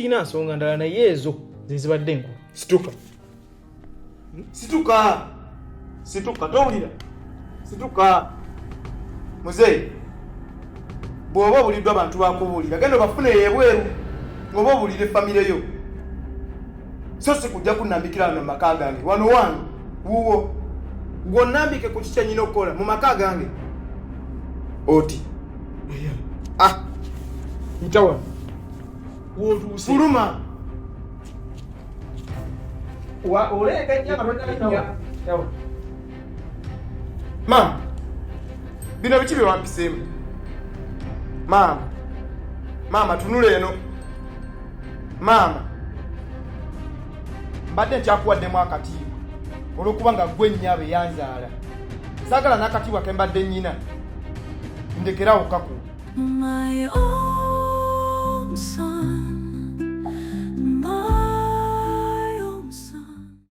tulina nsonga ndala naye ezo zezibadde enku. Situka. Situka towulira. Situka. Muzeeyi. Bw'oba obuliddwa abantu bakubuulira genda bafune ebweru ng'oba obuulira effamire yo. So si kujja kunnambikira wano mu maka gange. Wano wange wuwo. Gw'onnambike ku kiki nnyina okukola mu maka gange. Oti. Ntawa. Wotuuse. Fuluma. Oleka nnyo abatalina. Tawa. Mama. Bino biki bye wampiseemu? Mama tunula eno. Mama. Mbadde nkyakuwaddemu akatiibwa olw'okuba nga ggwe nnyaabe yanzaala. Saagala n'akatiibwa ke mbadde nnyina. Ndekerawo kaku.